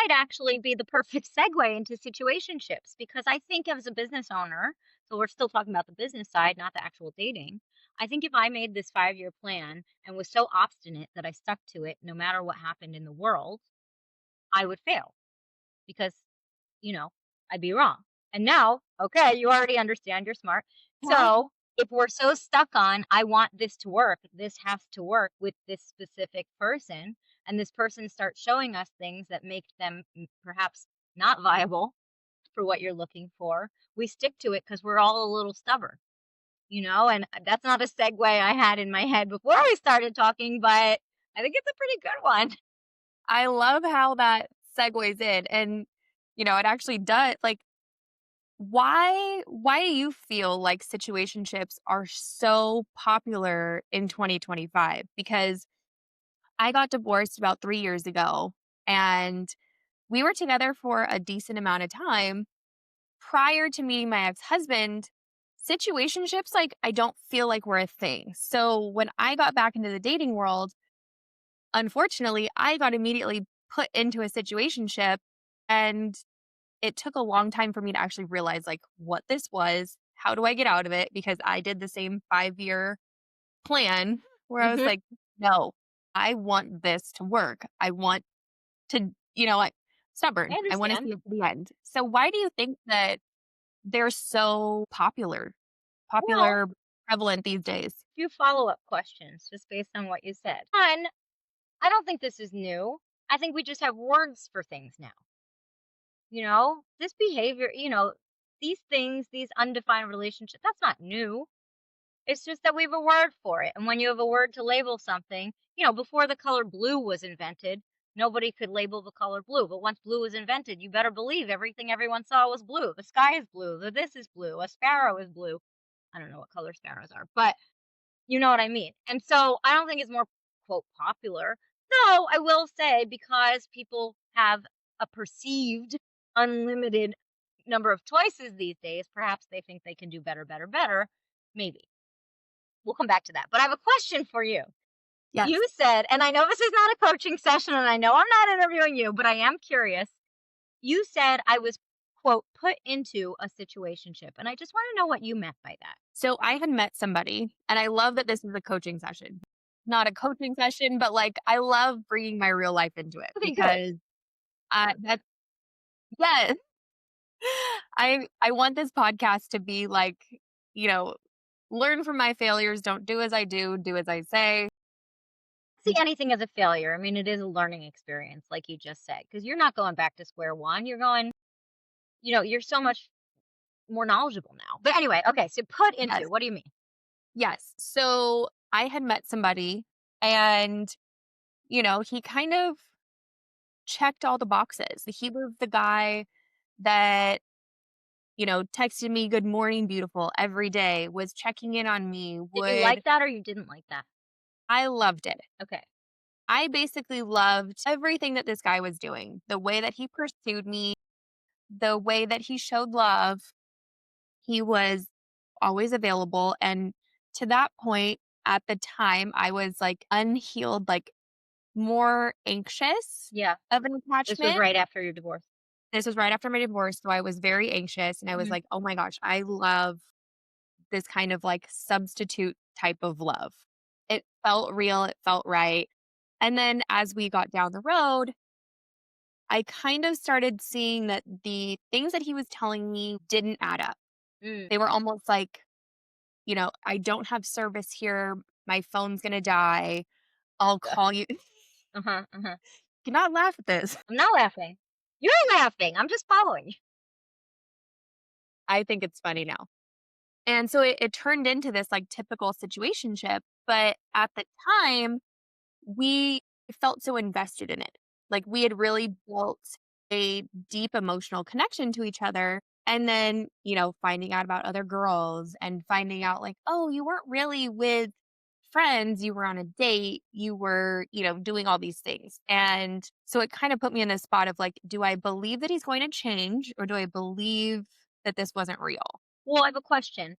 might actually be the perfect segue into situationships because I think as a business owner, so we're still talking about the business side, not the actual dating. I think if I made this 5-year plan and was so obstinate that I stuck to it no matter what happened in the world, I would fail because, you know, I'd be wrong. And now, okay, you already understand, you're smart. Yeah. So if we're so stuck on, I want this to work, this has to work with this specific person, and this person starts showing us things that make them perhaps not viable for what you're looking for, we stick to it because we're all a little stubborn, and that's not a segue I had in my head before we started talking, but I think it's a pretty good one. I love how that segues in and, it actually does like why do you feel like situationships are so popular in 2025? Because I got divorced about 3 years ago and we were together for a decent amount of time. Prior to meeting my ex-husband, situationships like I don't feel like were a thing. So when I got back into the dating world, unfortunately, I got immediately put into a situationship and it took a long time for me to actually realize like what this was. How do I get out of it? Because I did the same 5-year plan where I was Mhm. like, no, I want this to work. I want to, like I stubborn. I want to understand. see it to the end. So why do you think that they're so Well, popular, prevalent these days? few follow-up questions just based on what you said. One, I don't think this is new. I think we just have words for things now. This behavior, these things, these undefined relationships, that's not new. It's just that we have a word for it. And when you have a word to label something, before the color blue was invented, nobody could label the color blue. But once blue was invented, you better believe everything everyone saw was blue. The sky is blue. The this is blue. A sparrow is blue. I don't know what color sparrows are, but you know what I mean? And so I don't think it's more, quote, popular. Though I will say, because people have a perceived unlimited number of choices these days, perhaps they think they can do better, better, better. Maybe. We'll come back to that. But I have a question for you. Yes. You said, and I know this is not a coaching session, and I know I'm not interviewing you, but I am curious. You said I was, quote, put into a situationship. And I just want to know what you meant by that. So I had met somebody, and I love that this is a coaching session. Not a coaching session, but like I love bringing my real life into it Okay, good. because that's yes. I want this podcast to be like, you know, learn from my failures, don't do as I do as I say. See anything as a failure. I mean, it is a learning experience, like you just said, because you're not going back to square one. You're going, you're so much more knowledgeable now. But anyway, okay. So put into, Yes. what do you mean? Yes. So I had met somebody and, he kind of checked all the boxes. He was the guy that, texted me good morning, beautiful every day, was checking in on me, Did you would like that or you didn't like that? I loved it. Okay. I basically loved everything that this guy was doing. The way that he pursued me, the way that he showed love. He was always available. And to that point, at the time, I was like unhealed, like more anxious Yeah. of an This was attachment. right after your divorce. This was right after my divorce. So I was very anxious and I was Hmm. like, oh my gosh, I love this kind of like substitute type of love. It felt real, it felt right. And then as we got down the road, I kind of started seeing that the things that he was telling me didn't add up. Mm. They were almost like, I don't have service here. My phone's going to die. I'll Ugh. call you. Uh-huh. Uh-huh. Cannot laugh at this. I'm not laughing. You're laughing. I'm just following you. I think it's funny now. And so it turned into this like typical situationship. But at the time, we felt so invested in it. Like we had really built a deep emotional connection to each other. And then, finding out about other girls and finding out like, oh, you weren't really with friends, you were on a date, you were, doing all these things. And so it kind of put me in this spot of like, do I believe that he's going to change or do I believe that this wasn't real? Well, I have a question.